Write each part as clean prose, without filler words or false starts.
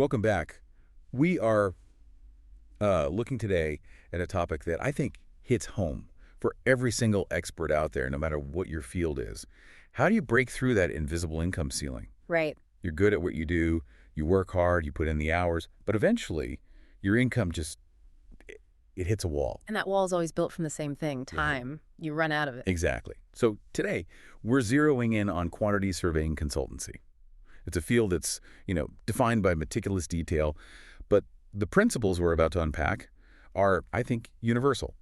Welcome back. We are looking today at a topic that I think hits home for every single expert out there, no matter what your field is. How do you break through that invisible income ceiling? Right. You're good at what you do, you work hard, you put in the hours, but eventually your income it hits a wall. And that wall is always built from the same thing, time. You run out of it. Exactly. So today, we're zeroing in on quantity surveying consultancy. It's a field that's, defined by meticulous detail, but the principles we're about to unpack are, I think, universal.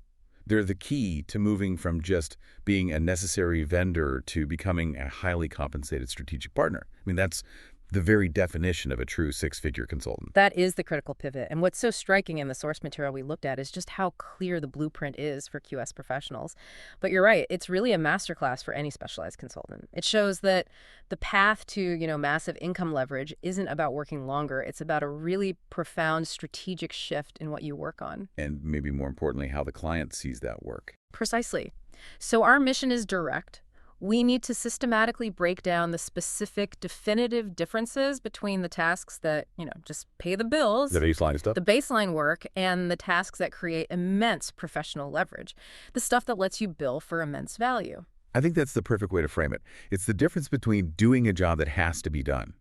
They're the key to moving from just being a necessary vendor to becoming a highly compensated strategic partner. I mean, that's the very definition of a true six-figure consultant. That is the critical pivot. And what's so striking in the source material we looked at is just how clear the blueprint is for QS professionals. But you're right, it's really a masterclass for any specialized consultant. It shows that the path to, massive income leverage isn't about working longer. It's about a really profound strategic shift in what you work on. And maybe more importantly, how the client sees that work. Precisely. So our mission is direct. We need to systematically break down the specific, definitive differences between the tasks that, just pay the bills, The baseline stuff? the baseline work, and the tasks that create immense professional leverage, the stuff that lets you bill for immense value. I think that's the perfect way to frame it. It's the difference between doing a job that has to be done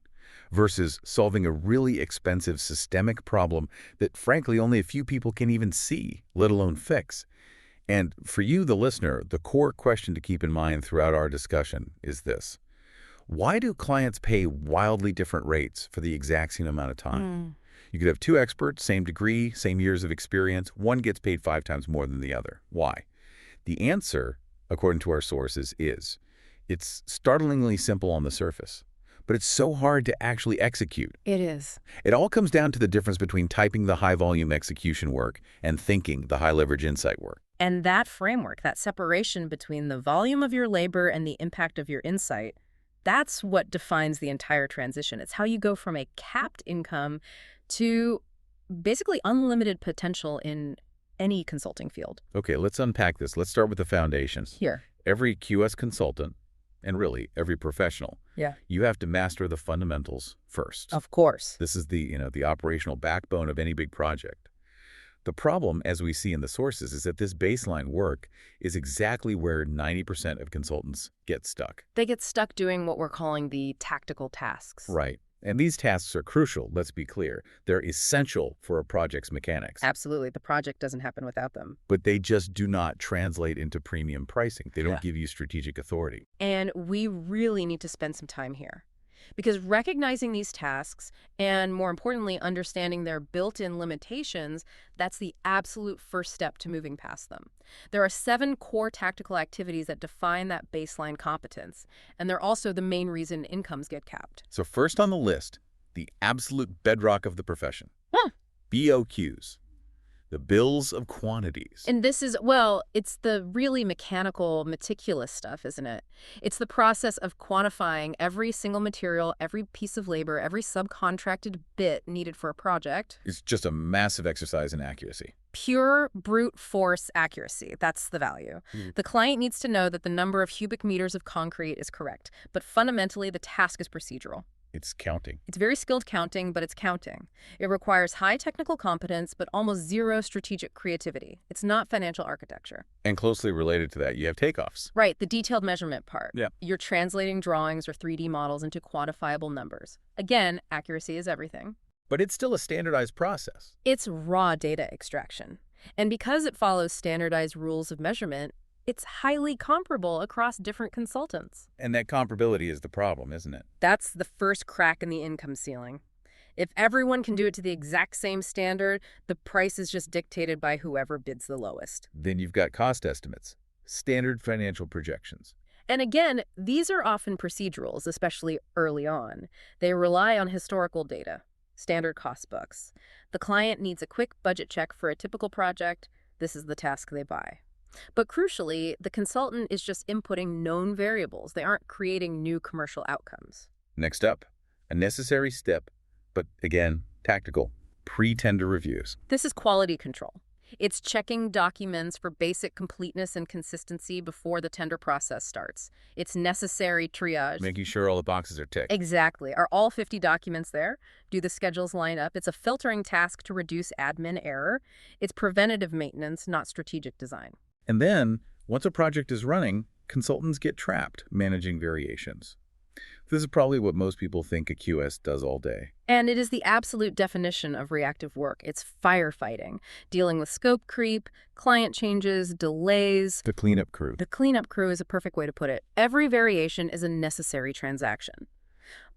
versus solving a really expensive systemic problem that, frankly, only a few people can even see, let alone fix. And for you, the listener, the core question to keep in mind throughout our discussion is this. Why do clients pay wildly different rates for the exact same amount of time? You could have two experts, same degree, same years of experience. One gets paid 5 times more than the other. Why? The answer, according to our sources, is it's startlingly simple on the surface, but it's so hard to actually execute. It is. It all comes down to the difference between typing the high-volume execution work and thinking the high-leverage insight work. And that framework, that separation between the volume of your labor and the impact of your insight, that's what defines the entire transition. It's how you go from a capped income to basically unlimited potential in any consulting field. Okay, let's unpack this. Let's start with the foundation. Here. Every QS consultant, and really every professional, Yeah. you have to master the fundamentals first. Of course. This is the operational backbone of any big project. The problem, as we see in the sources, is that this baseline work is exactly where 90% of consultants get stuck. They get stuck doing what we're calling the tactical tasks. Right. And these tasks are crucial, let's be clear. They're essential for a project's mechanics. Absolutely. The project doesn't happen without them. But they just do not translate into premium pricing. They don't give you strategic authority. And we really need to spend some time here. Because recognizing these tasks and, more importantly, understanding their built-in limitations, that's the absolute first step to moving past them. There are 7 core tactical activities that define that baseline competence, and they're also the main reason incomes get capped. So first on the list, the absolute bedrock of the profession. BOQs, the bills of quantities. And this is, it's the really mechanical, meticulous stuff, isn't it? It's the process of quantifying every single material, every piece of labor, every subcontracted bit needed for a project. It's just a massive exercise in accuracy. Pure brute force accuracy. That's the value. The client needs to know that the number of cubic meters of concrete is correct, but fundamentally the task is procedural. It's counting. It's very skilled counting, but it's counting. It requires high technical competence, but almost zero strategic creativity. It's not financial architecture. And closely related to that, you have takeoffs. Right, the detailed measurement part. Yeah. You're translating drawings or 3D models into quantifiable numbers. Again, accuracy is everything. But it's still a standardized process. It's raw data extraction. And because it follows standardized rules of measurement, it's highly comparable across different consultants. And that comparability is the problem, isn't it? That's the first crack in the income ceiling. If everyone can do it to the exact same standard, the price is just dictated by whoever bids the lowest. Then you've got cost estimates, standard financial projections. And again, these are often procedurals, especially early on. They rely on historical data, standard cost books. The client needs a quick budget check for a typical project. This is the task they buy. But crucially, the consultant is just inputting known variables. They aren't creating new commercial outcomes. Next up, a necessary step, but again, tactical, pre-tender reviews. This is quality control. It's checking documents for basic completeness and consistency before the tender process starts. It's necessary triage. Making sure all the boxes are ticked. Exactly. Are all 50 documents there? Do the schedules line up? It's a filtering task to reduce admin error. It's preventative maintenance, not strategic design. And then, once a project is running, consultants get trapped managing variations. This is probably what most people think a QS does all day. And it is the absolute definition of reactive work. It's firefighting, dealing with scope creep, client changes, delays. The cleanup crew. The cleanup crew is a perfect way to put it. Every variation is a necessary transaction.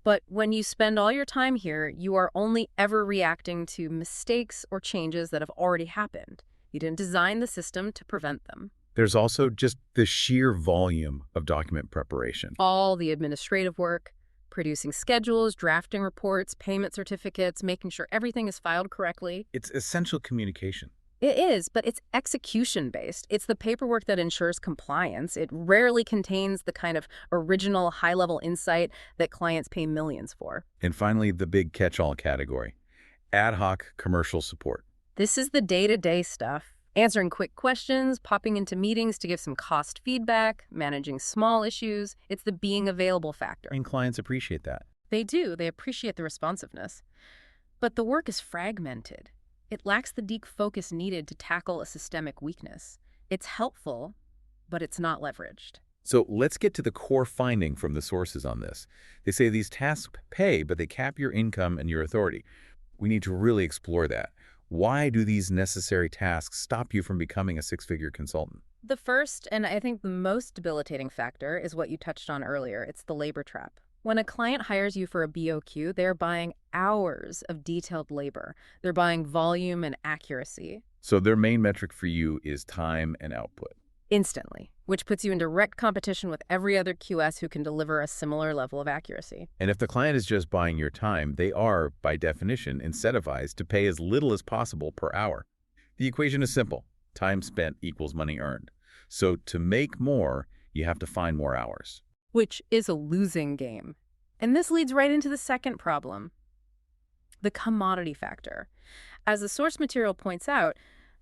But when you spend all your time here, you are only ever reacting to mistakes or changes that have already happened. You didn't design the system to prevent them. There's also just the sheer volume of document preparation. All the administrative work, producing schedules, drafting reports, payment certificates, making sure everything is filed correctly. It's essential communication. It is, but it's execution-based. It's the paperwork that ensures compliance. It rarely contains the kind of original high-level insight that clients pay millions for. And finally, the big catch-all category, ad hoc commercial support. This is the day-to-day stuff. Answering quick questions, popping into meetings to give some cost feedback, managing small issues. It's the being available factor. And clients appreciate that. They do. They appreciate the responsiveness. But the work is fragmented. It lacks the deep focus needed to tackle a systemic weakness. It's helpful, but it's not leveraged. So let's get to the core finding from the sources on this. They say these tasks pay, but they cap your income and your authority. We need to really explore that. Why do these necessary tasks stop you from becoming a six-figure consultant? The first, and I think the most debilitating factor, is what you touched on earlier. It's the labor trap. When a client hires you for a BOQ, they're buying hours of detailed labor. They're buying volume and accuracy. So their main metric for you is time and output. Instantly, which puts you in direct competition with every other QS who can deliver a similar level of accuracy. And if the client is just buying your time, they are, by definition, incentivized to pay as little as possible per hour. The equation is simple. Time spent equals money earned. So to make more, you have to find more hours. Which is a losing game. And this leads right into the second problem, the commodity factor. As the source material points out,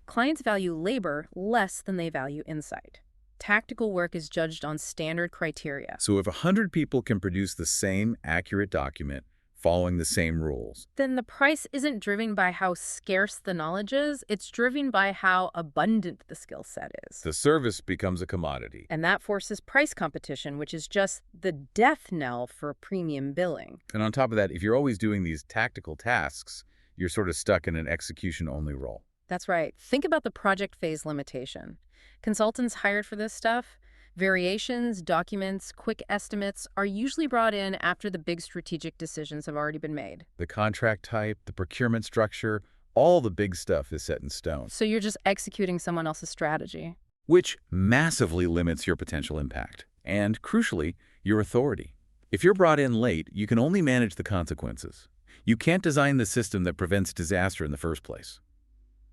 clients value labor less than they value insight. Tactical work is judged on standard criteria. So if 100 people can produce the same accurate document following the same rules, then the price isn't driven by how scarce the knowledge is, it's driven by how abundant the skill set is. the service becomes a commodity. And that forces price competition, which is just the death knell for premium billing. And on top of that, if you're always doing these tactical tasks, you're sort of stuck in an execution-only role. That's right. Think about the project phase limitation. Consultants hired for this stuff, variations, documents, quick estimates are usually brought in after the big strategic decisions have already been made. The contract type, the procurement structure, all the big stuff is set in stone, So you're just executing someone else's strategy. which massively limits your potential impact and, crucially, your authority. If you're brought in late, you can only manage the consequences. You can't design the system that prevents disaster in the first place.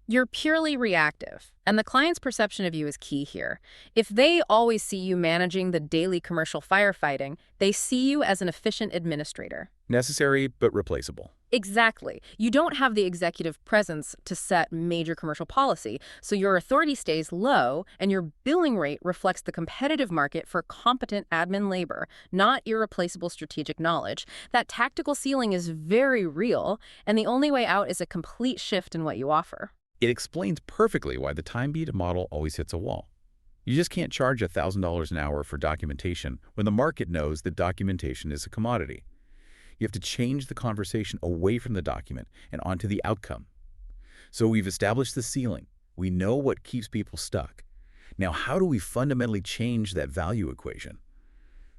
You're purely reactive, and the client's perception of you is key here. If they always see you managing the daily commercial firefighting, they see you as an efficient administrator. Necessary, but replaceable. Exactly. You don't have the executive presence to set major commercial policy, so your authority stays low, and your billing rate reflects the competitive market for competent admin labor, not irreplaceable strategic knowledge. That tactical ceiling is very real, and the only way out is a complete shift in what you offer. It explains perfectly why the time-beat model always hits a wall. You just can't charge $1,000 an hour for documentation when the market knows that documentation is a commodity. You have to change the conversation away from the document and onto the outcome. So we've established the ceiling. We know what keeps people stuck. Now, how do we fundamentally change that value equation?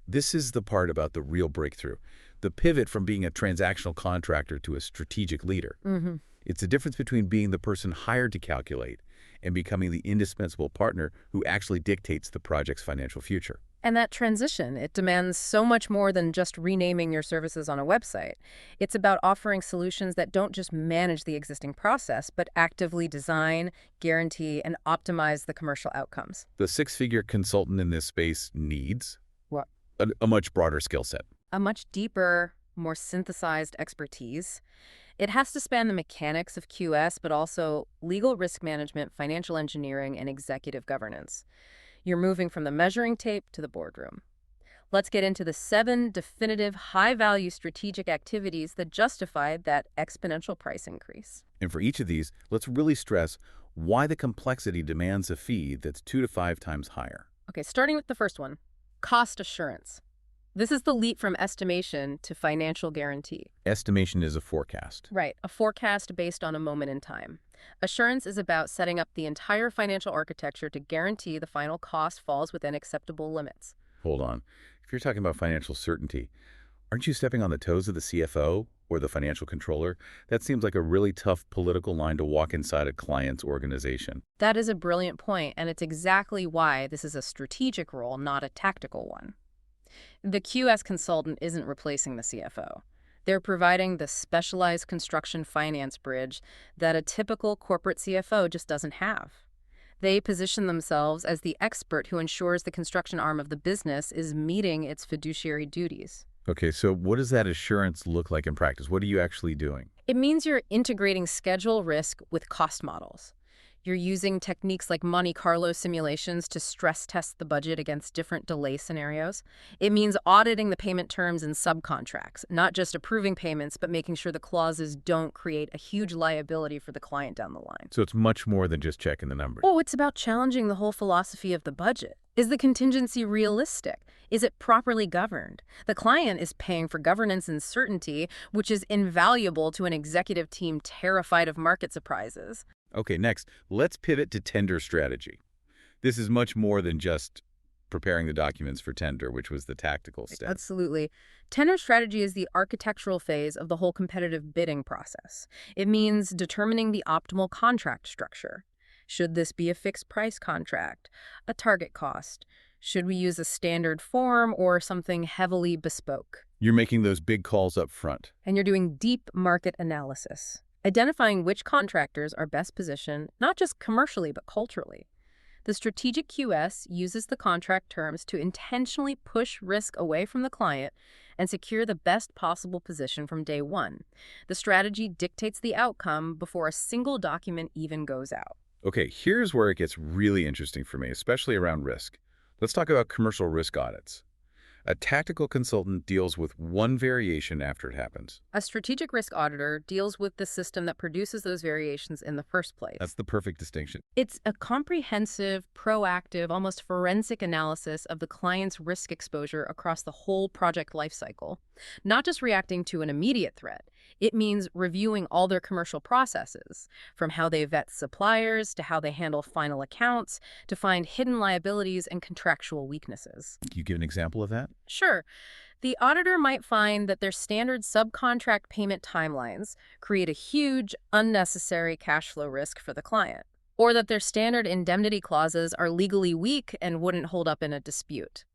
This is the part about the real breakthrough, the pivot from being a transactional contractor to a strategic leader. It's the difference between being the person hired to calculate and becoming the indispensable partner who actually dictates the project's financial future. And that transition, it demands so much more than just renaming your services on a website. It's about offering solutions that don't just manage the existing process, but actively design, guarantee, and optimize the commercial outcomes. The six-figure consultant in this space needs What? a much broader skill set. A much deeper, more synthesized expertise. It has to span the mechanics of QS, but also legal risk management, financial engineering, and executive governance. You're moving from the measuring tape to the boardroom. Let's get into the 7 definitive high-value strategic activities that justified that exponential price increase. And for each of these, let's really stress why the complexity demands a fee that's 2 to 5 times higher. Okay, starting with the first one, cost assurance. This is the leap from estimation to financial guarantee. Estimation is a forecast. Right, a forecast based on a moment in time. Assurance is about setting up the entire financial architecture to guarantee the final cost falls within acceptable limits. Hold on. If you're talking about financial certainty, aren't you stepping on the toes of the CFO or the financial controller? That seems like a really tough political line to walk inside a client's organization. That is a brilliant point, and it's exactly why this is a strategic role, not a tactical one. The QS consultant isn't replacing the CFO. They're providing the specialized construction finance bridge that a typical corporate CFO just doesn't have. They position themselves as the expert who ensures the construction arm of the business is meeting its fiduciary duties. Okay, so what does that assurance look like in practice? What are you actually doing? It means you're integrating schedule risk with cost models. You're using techniques like Monte Carlo simulations to stress test the budget against different delay scenarios. It means auditing the payment terms in subcontracts, not just approving payments, but making sure the clauses don't create a huge liability for the client down the line. So it's much more than just checking the numbers. Oh, it's about challenging the whole philosophy of the budget. Is the contingency realistic? Is it properly governed? The client is paying for governance and certainty, which is invaluable to an executive team terrified of market surprises. Okay, next, let's pivot to tender strategy. This is much more than just preparing the documents for tender, which was the tactical step. Absolutely. Tender strategy is the architectural phase of the whole competitive bidding process. It means determining the optimal contract structure. Should this be a fixed price contract, a target cost? Should we use a standard form or something heavily bespoke? You're making those big calls up front. And you're doing deep market analysis, identifying which contractors are best positioned, not just commercially, but culturally. The strategic QS uses the contract terms to intentionally push risk away from the client and secure the best possible position from day one. The strategy dictates the outcome before a single document even goes out. Okay, here's where it gets really interesting for me, especially around risk. Let's talk about commercial risk audits. A tactical consultant deals with one variation after it happens. A strategic risk auditor deals with the system that produces those variations in the first place. That's the perfect distinction. It's a comprehensive, proactive, almost forensic analysis of the client's risk exposure across the whole project lifecycle, not just reacting to an immediate threat. It means reviewing all their commercial processes, from how they vet suppliers to how they handle final accounts, to find hidden liabilities and contractual weaknesses. Can you give an example of that? Sure. The auditor might find that their standard subcontract payment timelines create a huge, unnecessary cash flow risk for the client, or that their standard indemnity clauses are legally weak and wouldn't hold up in a dispute.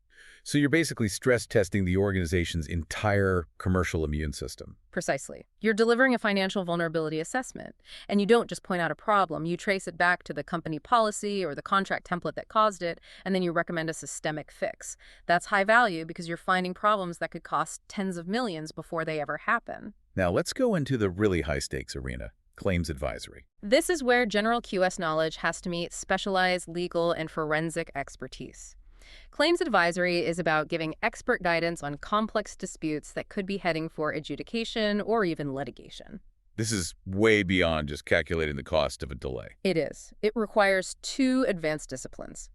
So you're basically stress testing the organization's entire commercial immune system. Precisely. You're delivering a financial vulnerability assessment, and you don't just point out a problem. You trace it back to the company policy or the contract template that caused it, and then you recommend a systemic fix. That's high value because you're finding problems that could cost tens of millions before they ever happen. Now let's go into the really high-stakes arena, claims advisory. This is where general QS knowledge has to meet specialized legal and forensic expertise. Claims advisory is about giving expert guidance on complex disputes that could be heading for adjudication or even litigation. This is way beyond just calculating the cost of a delay. It is. It requires 2 advanced disciplines.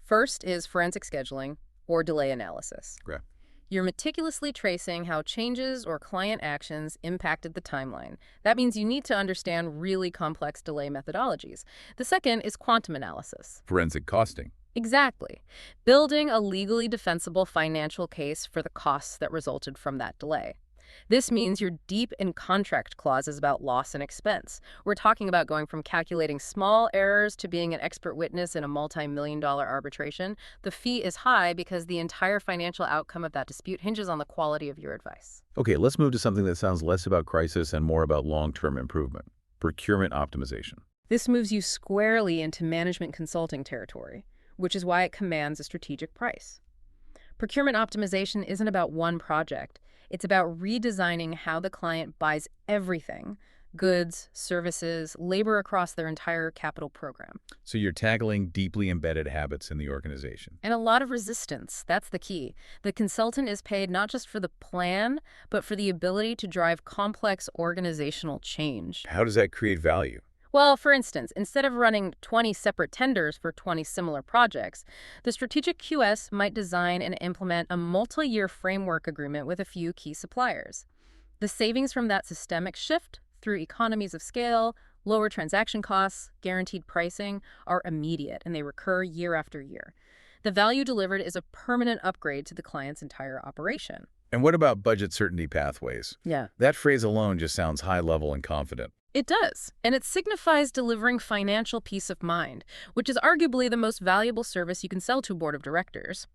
First is forensic scheduling or delay analysis. Okay. You're meticulously tracing how changes or client actions impacted the timeline. That means you need to understand really complex delay methodologies. The second is quantum analysis. Forensic costing. Exactly. Building a legally defensible financial case for the costs that resulted from that delay. This means you're deep in contract clauses about loss and expense. We're talking about going from calculating small errors to being an expert witness in a multi-million-dollar arbitration. The fee is high because the entire financial outcome of that dispute hinges on the quality of your advice. Okay, let's move to something that sounds less about crisis and more about long-term improvement. Procurement optimization. This moves you squarely into management consulting territory, which is why it commands a strategic price. Procurement optimization isn't about one project. It's about redesigning how the client buys everything goods, services, labor across their entire capital program. So you're tackling deeply embedded habits in the organization. And a lot of resistance. That's the key. The consultant is paid not just for the plan, but for the ability to drive complex organizational change. How does that create value? Well, for instance, instead of running 20 separate tenders for 20 similar projects, the strategic QS might design and implement a multi-year framework agreement with a few key suppliers. The savings from that systemic shift through economies of scale, lower transaction costs, guaranteed pricing are immediate, and they recur year after year. The value delivered is a permanent upgrade to the client's entire operation. And what about budget certainty pathways? Yeah. That phrase alone just sounds high level and confident. It does, and it signifies delivering financial peace of mind, which is arguably the most valuable service you can sell to a board of directors.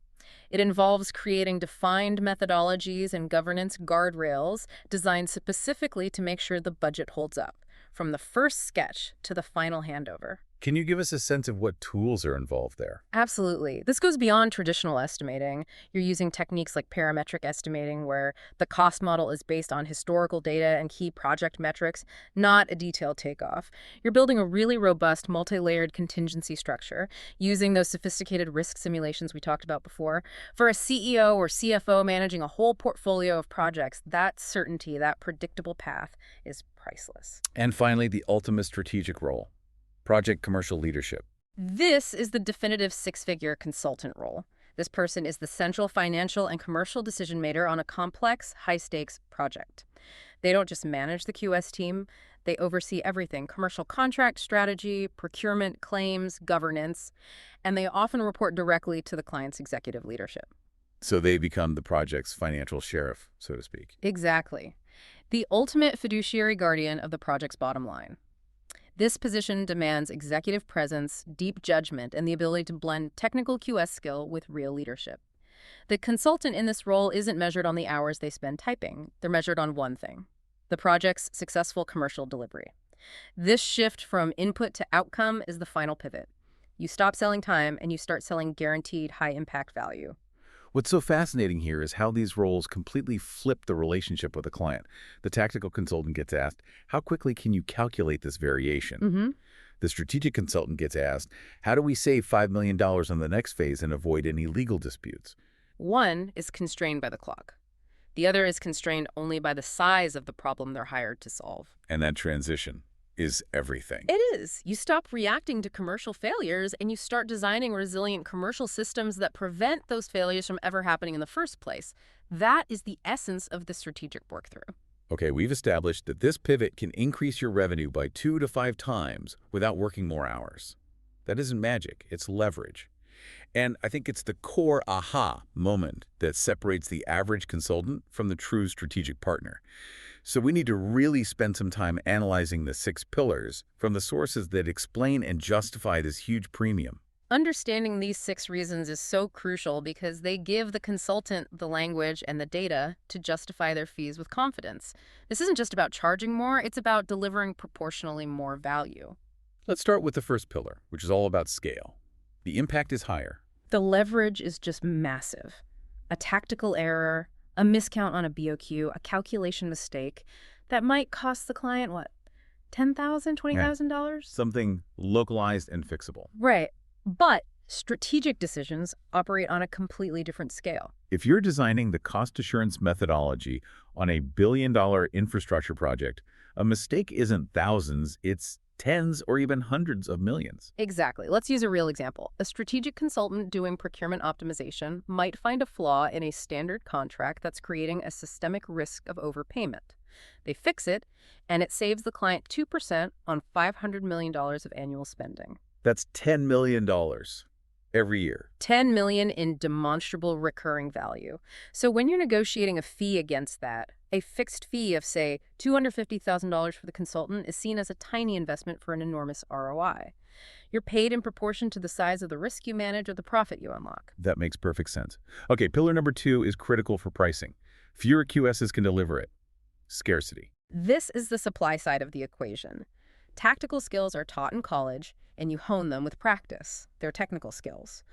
It involves creating defined methodologies and governance guardrails designed specifically to make sure the budget holds up, from the first sketch to the final handover. Can you give us a sense of what tools are involved there? Absolutely. This goes beyond traditional estimating. You're using techniques like parametric estimating, where the cost model is based on historical data and key project metrics, not a detailed takeoff. You're building a really robust, multi-layered contingency structure using those sophisticated risk simulations we talked about before. For a CEO or CFO managing a whole portfolio of projects, that certainty, that predictable path is priceless. And finally, the ultimate strategic role. Project commercial leadership. This is the definitive six-figure consultant role. This person is the central financial and commercial decision maker on a complex, high-stakes project. They don't just manage the QS team, they oversee everything: commercial contract strategy, procurement, claims, governance, and they often report directly to the client's executive leadership. So they become the project's financial sheriff, so to speak. Exactly. The ultimate fiduciary guardian of the project's bottom line. This position demands executive presence, deep judgment, and the ability to blend technical QS skill with real leadership. The consultant in this role isn't measured on the hours they spend typing. They're measured on one thing: the project's successful commercial delivery. This shift from input to outcome is the final pivot. You stop selling time and you start selling guaranteed high-impact value. What's so fascinating here is how these roles completely flip the relationship with the client. The tactical consultant gets asked, how quickly can you calculate this variation? The strategic consultant gets asked, how do we save $5 million on the next phase and avoid any legal disputes? One is constrained by the clock. The other is constrained only by the size of the problem they're hired to solve. And that transition is everything. It is. You stop reacting to commercial failures and you start designing resilient commercial systems that prevent those failures from ever happening in the first place. That is the essence of the strategic workthrough. Okay, we've established that this pivot can increase your revenue by 2 to 5 times without working more hours. That isn't magic, it's leverage. And I think it's the core aha moment that separates the average consultant from the true strategic partner. So we need to really spend some time analyzing the 6 pillars from the sources that explain and justify this huge premium. Understanding these 6 reasons is so crucial because they give the consultant the language and the data to justify their fees with confidence. This isn't just about charging more, it's about delivering proportionally more value. Let's start with the first pillar, which is all about scale. The impact is higher. The leverage is just massive. A tactical error, a miscount on a BOQ, a calculation mistake, that might cost the client, what, $10,000, $20,000? Something localized and fixable. Right. But strategic decisions operate on a completely different scale. If you're designing the cost assurance methodology on a billion-dollar infrastructure project, a mistake isn't thousands, it's tens or even hundreds of millions. Exactly. Let's use a real example. A strategic consultant doing procurement optimization might find a flaw in a standard contract that's creating a systemic risk of overpayment. They fix it, and it saves the client 2% on $500 million of annual spending. That's $10 million every year. $10 million in demonstrable recurring value. So when you're negotiating a fee against that, a fixed fee of, say, $250,000 for the consultant is seen as a tiny investment for an enormous ROI. You're paid in proportion to the size of the risk you manage or the profit you unlock. That makes perfect sense. Okay, pillar number 2 is critical for pricing. Fewer QSs can deliver it. Scarcity. This is the supply side of the equation. Tactical skills are taught in college, and you hone them with practice. They're technical skills.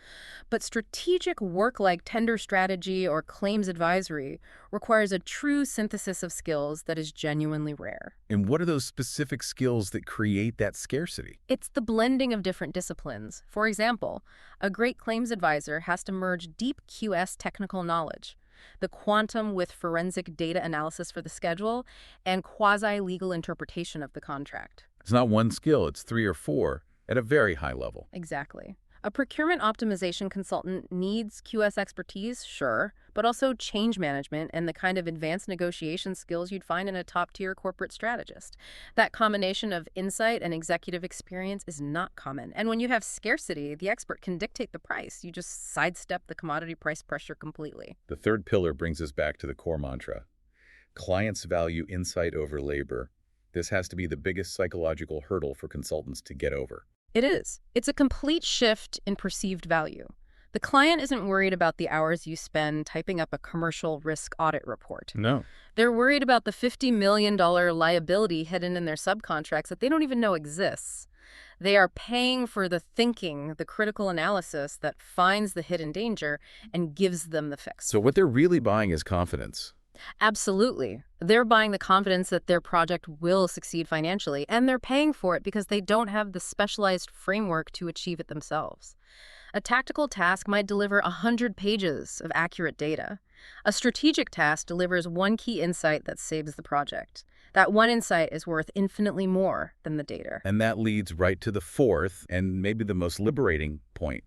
But strategic work like tender strategy or claims advisory requires a true synthesis of skills that is genuinely rare. And what are those specific skills that create that scarcity? It's the blending of different disciplines. For example, a great claims advisor has to merge deep QS technical knowledge, the quantum with forensic data analysis for the schedule, and quasi-legal interpretation of the contract. It's not one skill, it's three or four at a very high level. Exactly. A procurement optimization consultant needs QS expertise, sure, but also change management and the kind of advanced negotiation skills you'd find in a top-tier corporate strategist. That combination of insight and executive experience is not common. And when you have scarcity, the expert can dictate the price. You just sidestep the commodity price pressure completely. The third pillar brings us back to the core mantra. Clients value insight over labor. This has to be the biggest psychological hurdle for consultants to get over. It is. It's a complete shift in perceived value. The client isn't worried about the hours you spend typing up a commercial risk audit report. No. They're worried about the $50 million liability hidden in their subcontracts that they don't even know exists. They are paying for the thinking, the critical analysis that finds the hidden danger and gives them the fix. So what they're really buying is confidence. Absolutely. They're buying the confidence that their project will succeed financially, and they're paying for it because they don't have the specialized framework to achieve it themselves. A tactical task might deliver 100 pages of accurate data. A strategic task delivers one key insight that saves the project. That one insight is worth infinitely more than the data. And that leads right to the fourth and maybe the most liberating point.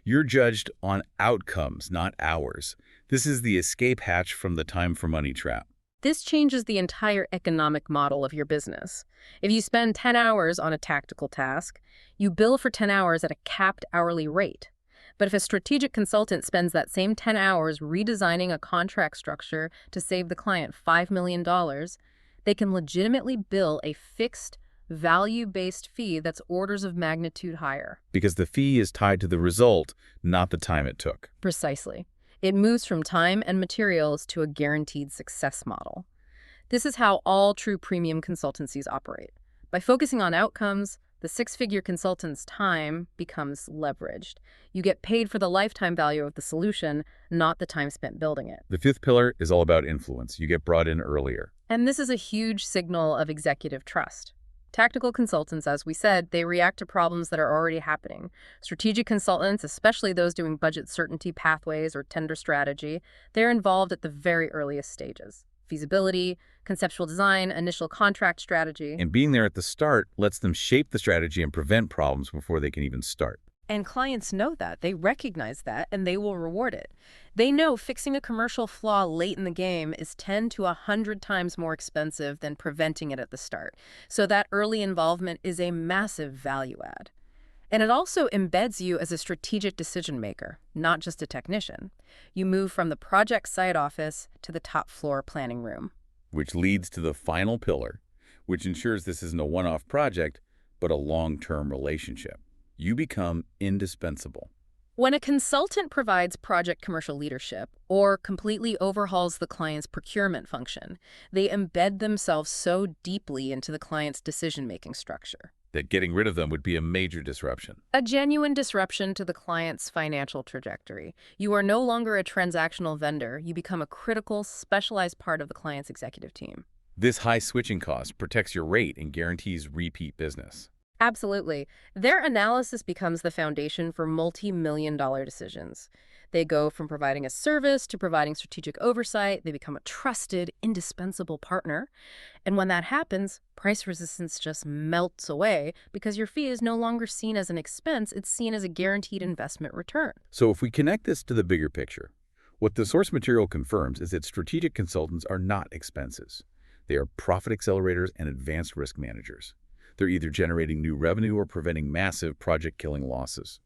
You're judged on outcomes, not hours. This is the escape hatch from the time for money trap. This changes the entire economic model of your business. If you spend 10 hours on a tactical task, you bill for 10 hours at a capped hourly rate. But if a strategic consultant spends that same 10 hours redesigning a contract structure to save the client $5 million, they can legitimately bill a fixed, value-based fee that's orders of magnitude higher. Because the fee is tied to the result, not the time it took. Precisely. It moves from time and materials to a guaranteed success model. This is how all true premium consultancies operate. By focusing on outcomes, the six-figure consultant's time becomes leveraged. You get paid for the lifetime value of the solution, not the time spent building it. The fifth pillar is all about influence. You get brought in earlier. And this is a huge signal of executive trust. Tactical consultants, as we said, they react to problems that are already happening. Strategic consultants, especially those doing budget certainty pathways or tender strategy, they're involved at the very earliest stages. Feasibility, conceptual design, initial contract strategy. And being there at the start lets them shape the strategy and prevent problems before they can even start. And clients know that, they recognize that, and they will reward it. They know fixing a commercial flaw late in the game is 10 to 100 times more expensive than preventing it at the start. So that early involvement is a massive value add. And it also embeds you as a strategic decision maker, not just a technician. You move from the project site office to the top floor planning room. Which leads to the final pillar, which ensures this isn't a one-off project, but a long-term relationship. You become indispensable. When a consultant provides project commercial leadership or completely overhauls the client's procurement function, they embed themselves so deeply into the client's decision-making structure. That getting rid of them would be a major disruption. A genuine disruption to the client's financial trajectory. You are no longer a transactional vendor. You become a critical, specialized part of the client's executive team. This high switching cost protects your rate and guarantees repeat business. Absolutely. Their analysis becomes the foundation for multi-million-dollar decisions. They go from providing a service to providing strategic oversight. They become a trusted, indispensable partner. And when that happens, price resistance just melts away because your fee is no longer seen as an expense. It's seen as a guaranteed investment return. So if we connect this to the bigger picture, what the source material confirms is that strategic consultants are not expenses. They are profit accelerators and advanced risk managers. They're either generating new revenue or preventing massive project-killing losses.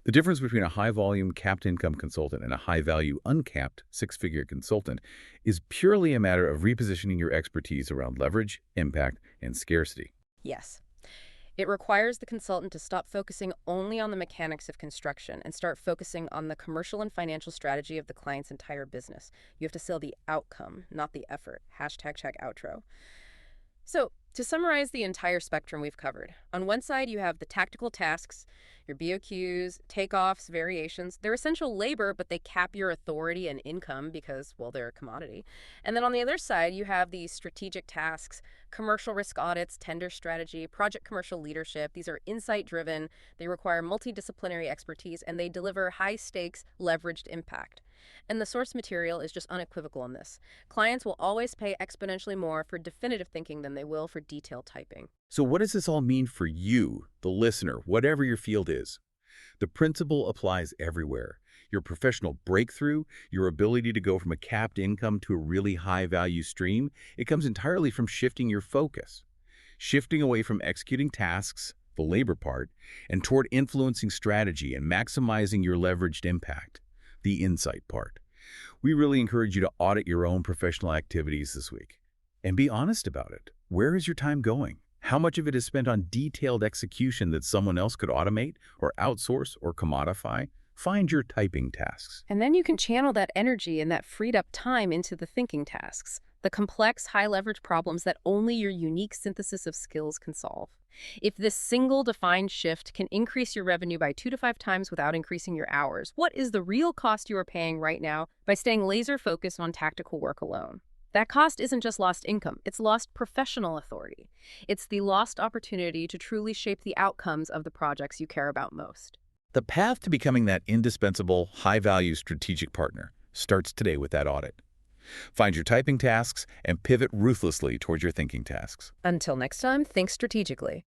The difference between a high-volume capped-income consultant and a high-value uncapped six-figure consultant is purely a matter of repositioning your expertise around leverage, impact, and scarcity. Yes. It requires the consultant to stop focusing only on the mechanics of construction and start focusing on the commercial and financial strategy of the client's entire business. You have to sell the outcome, not the effort. #check outro. So, To summarize the entire spectrum we've covered, on one side you have the tactical tasks, your BOQs, takeoffs, variations. They're essential labor, but they cap your authority and income because, well, they're a commodity. And then on the other side, you have these strategic tasks, commercial risk audits, tender strategy, project commercial leadership. These are insight driven, they require multidisciplinary expertise, and they deliver high stakes, leveraged impact. And the source material is just unequivocal on this. Clients will always pay exponentially more for definitive thinking than they will for detailed typing. So what does this all mean for you, the listener, whatever your field is? The principle applies everywhere. Your professional breakthrough, your ability to go from a capped income to a really high-value stream, it comes entirely from shifting your focus. Shifting away from executing tasks, the labor part, and toward influencing strategy and maximizing your leveraged impact, the insight part. We really encourage you to audit your own professional activities this week. And be honest about it. Where is your time going? How much of it is spent on detailed execution that someone else could automate or outsource or commodify? Find your typing tasks. And then you can channel that energy and that freed up time into the thinking tasks, the complex, high leverage problems that only your unique synthesis of skills can solve. If this single defined shift can increase your revenue by 2 to 5 times without increasing your hours, what is the real cost you are paying right now by staying laser focused on tactical work alone? That cost isn't just lost income, it's lost professional authority. It's the lost opportunity to truly shape the outcomes of the projects you care about most. The path to becoming that indispensable, high-value strategic partner starts today with that audit. Find your typing tasks and pivot ruthlessly towards your thinking tasks. Until next time, think strategically.